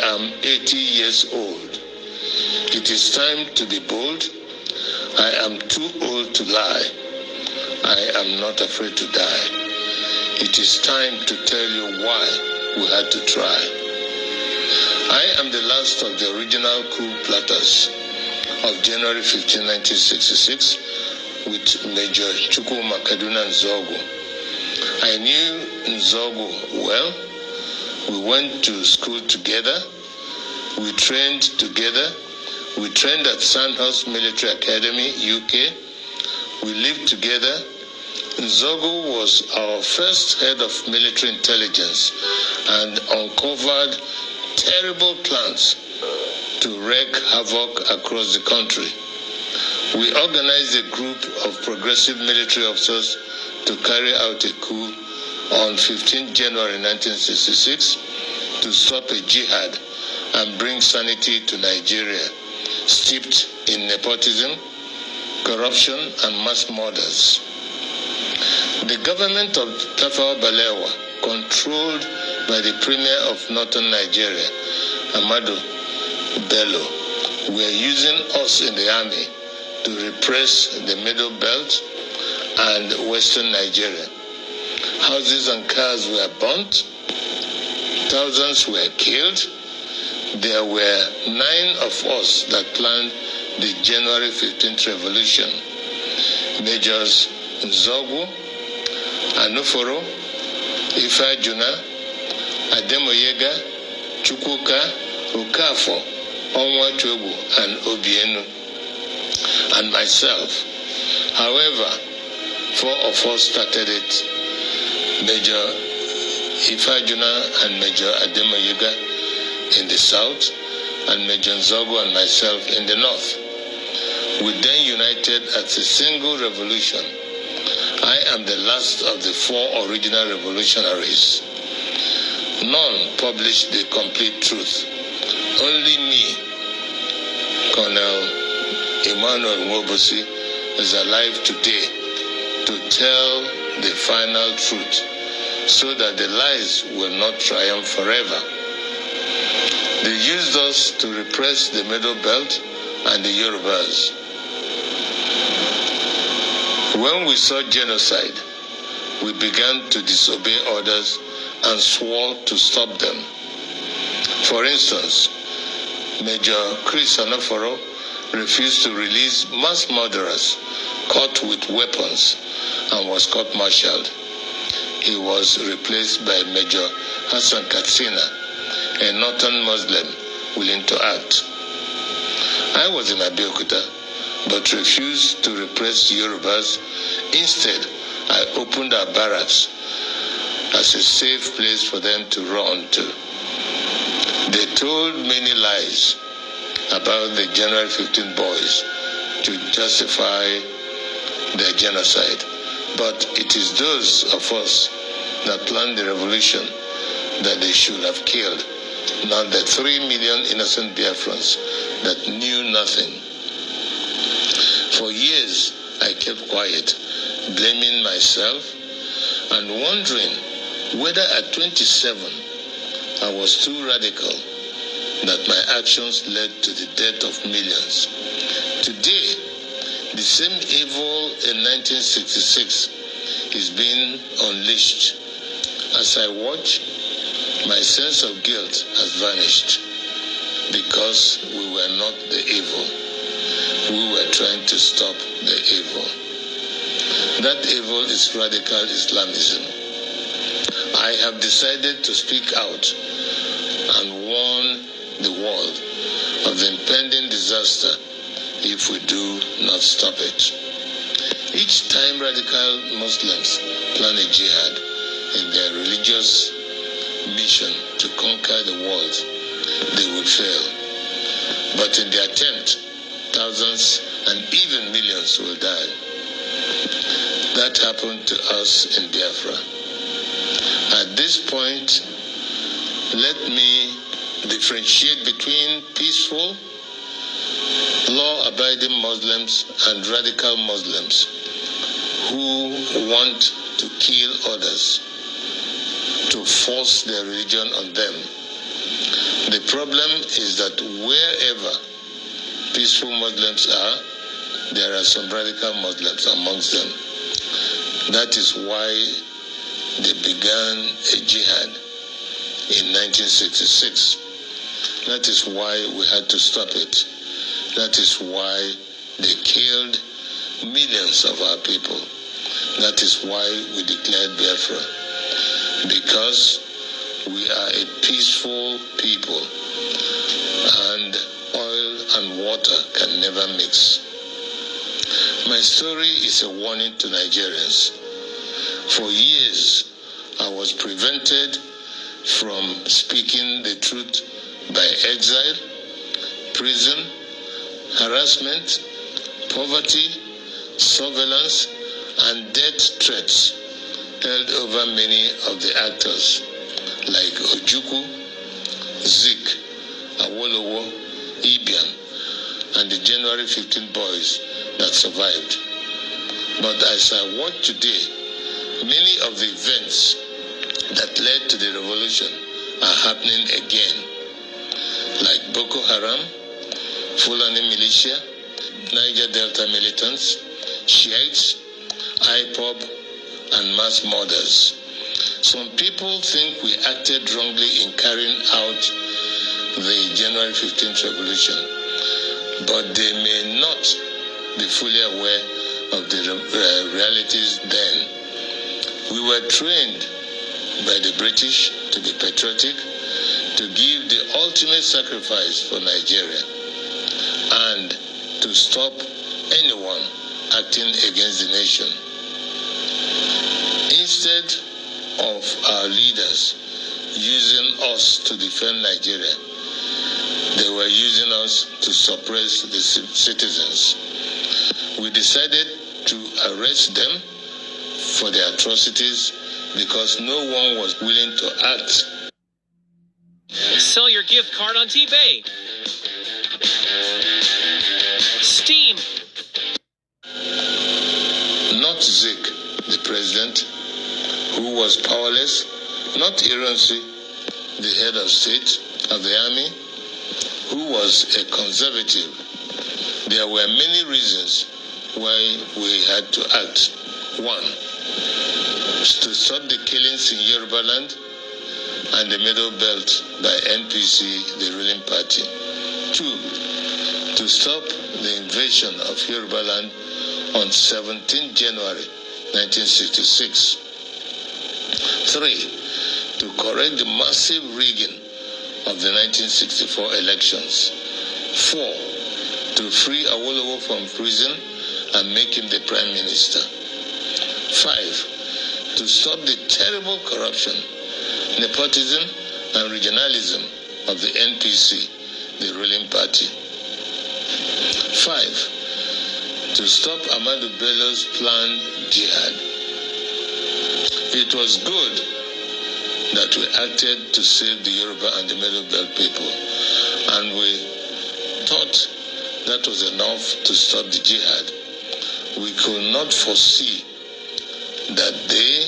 am 80 years old. It is time to be bold. I am too old to lie. I am not afraid to die. It is time to tell you why we had to try. I am the last of the original coup plotters of January 15, 1966, with Major Chukwuma Kaduna Nzogu. I knew Nzogu well. We went to school together. We trained together. We trained at Sandhurst Military Academy, UK. We lived together. Nzogu was our first head of military intelligence and uncovered terrible plans to wreak havoc across the country. We organized a group of progressive military officers to carry out a coup on 15 January 1966 to stop a jihad and bring sanity to Nigeria, steeped in nepotism, corruption, and mass murders. The government of Tafawa Balewa, controlled by the Premier of Northern Nigeria, Ahmadu Bello, were using us in the army to repress the Middle Belt and Western Nigeria. Houses and cars were burnt. Thousands were killed. There were 9 of us that planned the January 15th revolution. Majors Nzogu, Anuforo, Ifajuna, Ademoyega, Chukwuka, Okafo, Onwachogbu, and Obienu, and myself. However, 4 of us started it, Major Ifajuna and Major Ademoyega in the south, and Major Nzogu and myself in the north. We then united as a single revolution. I am the last of the 4 original revolutionaries. None published the complete truth. Only me, Colonel Emmanuel Nwobosi, is alive today to tell the final truth so that the lies will not triumph forever. They used us to repress the Middle Belt and the Yorubas. When we saw genocide, we began to disobey orders and swore to stop them. For instance, Major Chris Anoforo refused to release mass murderers caught with weapons and was court-martialed. He was replaced by Major Hassan Katsina, a northern Muslim willing to act. I was in Abeokuta, but refused to repress Yorubas. Instead, I opened our barracks as a safe place for them to run to. They told many lies about the January 15 boys to justify their genocide. But it is those of us that planned the revolution that they should have killed, not the 3 million innocent Biafrans that knew nothing. For years, I kept quiet, blaming myself and wondering whether at 27 I was too radical, that my actions led to the death of millions. Today, the same evil in 1966 is being unleashed. As I watch, my sense of guilt has vanished because we were not the evil. We were trying to stop the evil. That evil is radical Islamism. I have decided to speak out and warn the world of the impending disaster if we do not stop it. Each time radical Muslims plan a jihad in their religious mission to conquer the world, they will fail. But in the attempt, thousands and even millions will die. That happened to us in Biafra. At this point, let me differentiate between peaceful, law-abiding Muslims and radical Muslims who want to kill others, to force their religion on them. The problem is that wherever peaceful Muslims are, there are some radical Muslims amongst them. That is why they began a jihad in 1966. That is why we had to stop it. That is why they killed millions of our people. That is why we declared Biafra. Because we are a peaceful people, and oil and water can never mix. My story is a warning to Nigerians. For years, I was prevented from speaking the truth by exile, prison, harassment, poverty, surveillance, and death threats held over many of the actors like Ojukwu, Zik, Awolowo, Ibiam, and the January 15 boys that survived. But as I watch today, many of the events that led to the revolution are happening again, like Boko Haram, Fulani militia, Niger Delta militants, Shiites, IPOB, and mass murders. Some people think we acted wrongly in carrying out the January 15th revolution, but they may not be fully aware of the realities then. We were trained by the British to be patriotic, to give the ultimate sacrifice for Nigeria, and to stop anyone acting against the nation. Instead of our leaders using us to defend Nigeria, they were using us to suppress the citizens. We decided to arrest them for their atrocities because no one was willing to act. Sell your gift card on eBay. Steam. Not Zik, the president, who was powerless, not Ironsi, the head of state of the army, who was a conservative. There were many reasons why we had to act. One, to stop the killings in Yoruba land and the Middle Belt by NPC, the ruling party. Two, to stop the invasion of Yoruba land on 17 January 1966. Three, to correct the massive rigging of the 1964 elections. Four, to free Awolowo from prison and make him the prime minister. Five, to stop the terrible corruption, nepotism, and regionalism of the NPC, the ruling party. Five, to stop Ahmadu Bello's planned jihad. It was good that we acted to save the Yoruba and the Middle Belt people, and we thought that was enough to stop the jihad. We could not foresee that they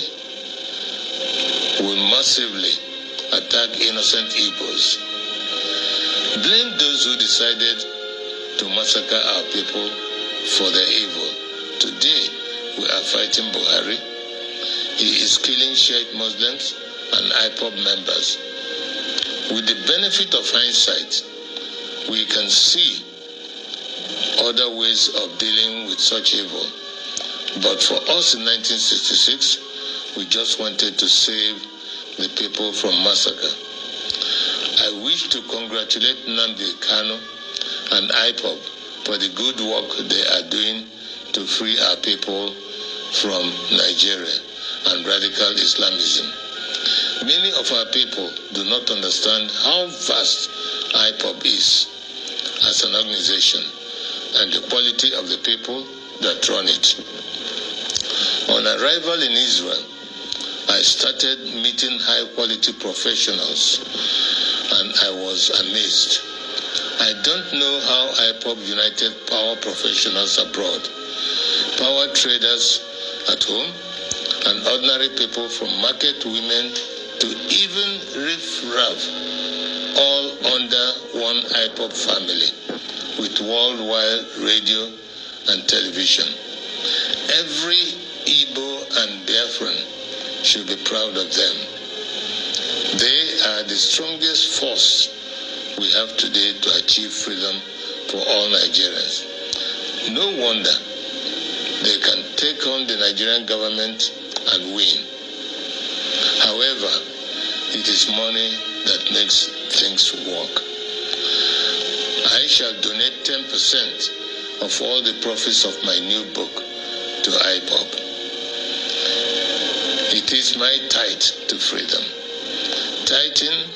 will massively attack innocent Igbos. Blame those who decided to massacre our people for their evil. Today, we are fighting Buhari. He is killing Shiite Muslims and IPOB members. With the benefit of hindsight, we can see other ways of dealing with such evil. But for us in 1966, we just wanted to save the people from massacre. I wish to congratulate Nnamdi Kanu and IPOB for the good work they are doing to free our people from Nigeria and radical Islamism. Many of our people do not understand how vast IPOB is as an organization and the quality of the people that run it. On arrival in Israel, I started meeting high-quality professionals, and I was amazed. I don't know how IPOB united power professionals abroad, power traders at home, and ordinary people from market women to even riff-raff all under one IPOP family with worldwide radio and television. Every Igbo and Biafran should be proud of them. They are the strongest force we have today to achieve freedom for all Nigerians. No wonder they can take on the Nigerian government and win. However, it is money that makes things work. I shall donate 10% of all the profits of my new book to IPOP. It is my tithe to freedom. Tithing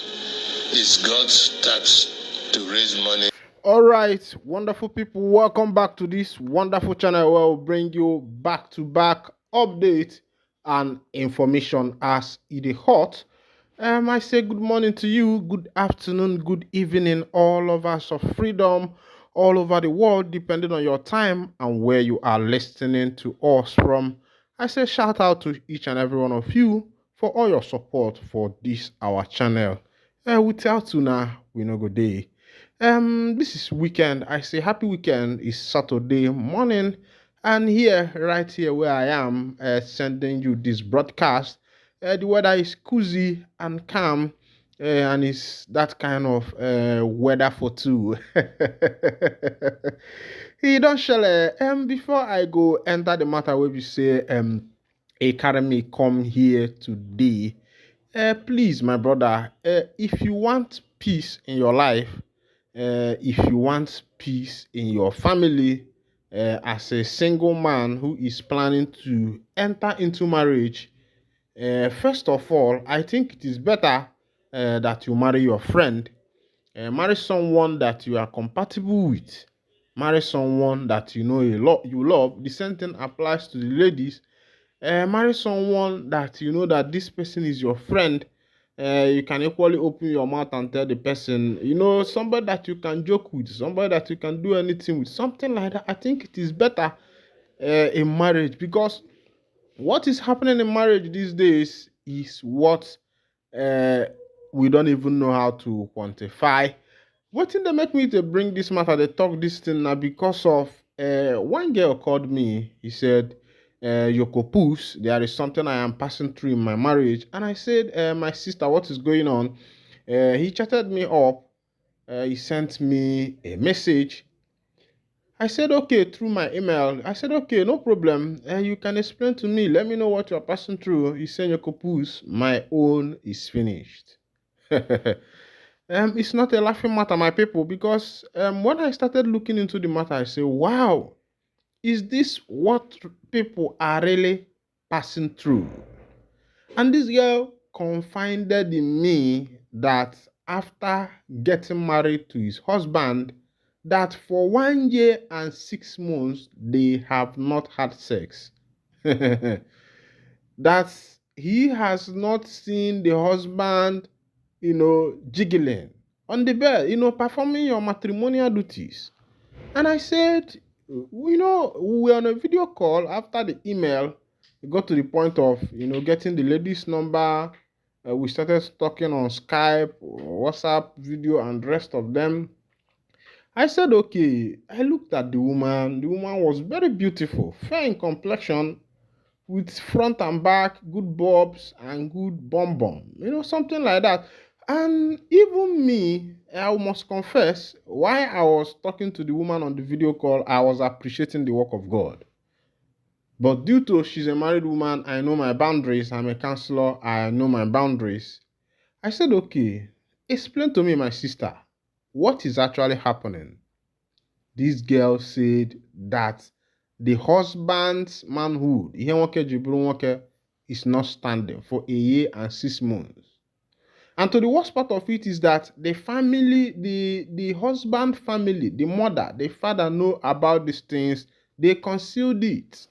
is God's tax to raise money. All right, wonderful people, welcome back to this wonderful channel where we'll bring you back-to-back updates and information as it is hot. I say good morning to you, good afternoon, good evening, all of us of freedom, all over the world, depending on your time and where you are listening to us from. I say shout out to each and every one of you for all your support for this our channel. Without you now, we no go day. This is weekend. I say happy weekend. It's Saturday morning, and here, right here where I am, sending you this broadcast. The weather is cozy and calm, and it's that kind of weather for two. He don't shall. Before I go enter the matter where we say Academy come here today. Please, my brother, if you want peace in your life, if you want peace in your family, as a single man who is planning to enter into marriage, first of all, I think it is better that you marry your friend. Marry someone that you are compatible with. Marry someone that you know you love. The same thing applies to the ladies. Marry someone that you know that this person is your friend. You can equally open your mouth and tell the person, somebody that you can joke with, somebody that you can do anything with, something like that. I think it is better in marriage, because what is happening in marriage these days is what we don't even know how to quantify. What thing they make me to bring this matter, they talk this thing now because of one girl called me. He said, Yoko Poos, there is something I am passing through in my marriage. And I said, my sister, what is going on? He chatted me up. He sent me a message. I said, okay, through my email. I said, okay, no problem. You can explain to me. Let me know what you are passing through. He said, Yoko Poos, my own is finished. It's not a laughing matter, my people, because when I started looking into the matter, I said, wow, is this what people are really passing through? And this girl confided in me that after getting married to his husband, that for 1 year and 6 months, they have not had sex. That he has not seen the husband, jiggling on the bed, performing your matrimonial duties. And I said, we were on a video call after the email. We got to the point of, getting the lady's number. We started talking on Skype, WhatsApp video, and the rest of them. I said, okay. I looked at the woman. The woman was very beautiful, fair in complexion, with front and back, good bobs and good bum, something like that. And even me, I must confess, while I was talking to the woman on the video call, I was appreciating the work of God. But due to she's a married woman, I know my boundaries. I'm a counselor. I know my boundaries. I said, okay, explain to me, my sister, what is actually happening? This girl said that the husband's manhood, is not standing for 1 year and 6 months. And to the worst part of it is that the family, the husband family, the mother, the father know about these things. They concealed it.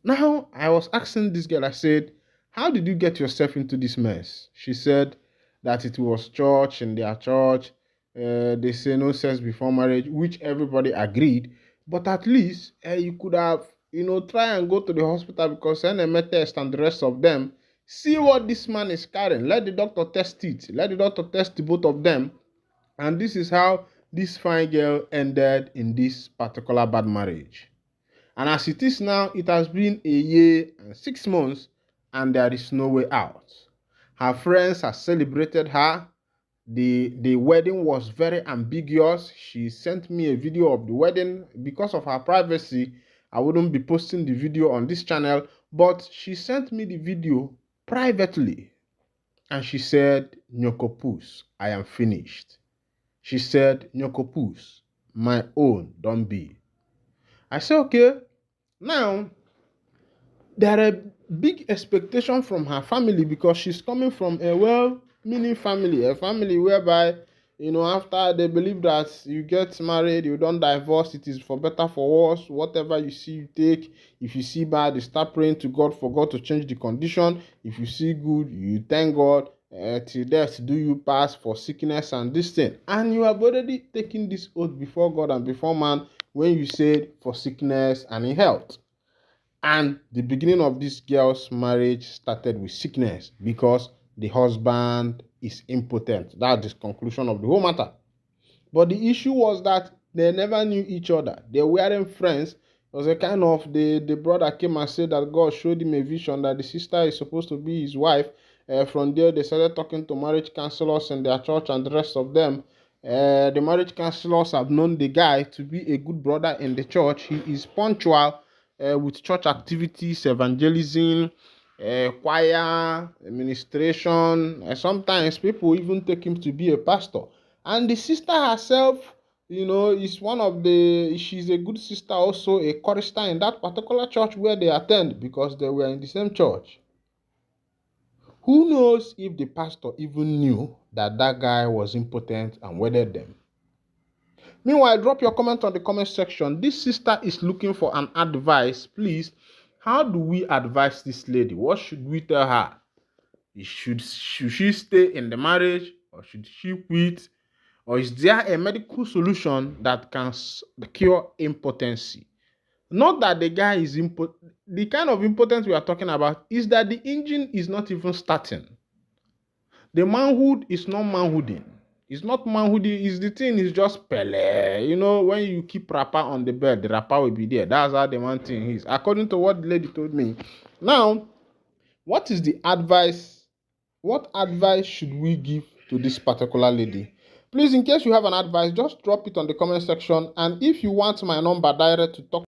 Now, I was asking this girl, I said, how did you get yourself into this mess? She said that it was church, in their church. They say no sex before marriage, which everybody agreed. But at least you could have, try and go to the hospital, because NMA test and the rest of them, See what this man is carrying. Let the doctor test it. Let the doctor test the both of them. And this is how this fine girl ended in this particular bad marriage. And as it is now, it has been a year and 6 months, and there is no way out. Her friends have celebrated her. The wedding was very ambiguous. She sent me a video of the wedding. Because of her privacy, I wouldn't be posting the video on this channel, but she sent me the video privately. And she said, Nyokopus, I am finished. She said, Nyokopus, my own don't be. I said, okay. Now, there are big expectations from her family because she's coming from a well-meaning family, a family whereby, after they believe that you get married, you don't divorce, it is for better, for worse, whatever you see, you take. If you see bad, you start praying to God for God to change the condition. If you see good, you thank God. Till death do you pass, for sickness and this thing. And you have already taken this oath before God and before man when you said for sickness and in health. And the beginning of this girl's marriage started with sickness because the husband is impotent. That's the conclusion of the whole matter. But the issue was that they never knew each other. They weren't friends. It was a kind of, the brother came and said that God showed him a vision that the sister is supposed to be his wife. From there, they started talking to marriage counselors in their church and the rest of them. The marriage counselors have known the guy to be a good brother in the church. He is punctual with church activities, evangelism, choir, administration. Sometimes people even take him to be a pastor. And the sister herself, is she's a good sister, also a chorister in that particular church where they attend because they were in the same church. Who knows if the pastor even knew that guy was impotent and wedded them? Meanwhile, drop your comment on the comment section. This sister is looking for an advice. Please, how do we advise this lady? What should we tell her? Should she stay in the marriage, or should she quit? Or is there a medical solution that can cure impotency? Not that the guy is impotent. The kind of impotence we are talking about is that the engine is not even starting. The manhood is not manhooding. It's not manhooding. Is the thing is just pele. When you keep wrapper on the bed, the wrapper will be there. That's how the man thing is. According to what the lady told me. Now, what is the advice? What advice should we give to this particular lady? Please, in case you have an advice, just drop it on the comment section. And if you want my number direct to talk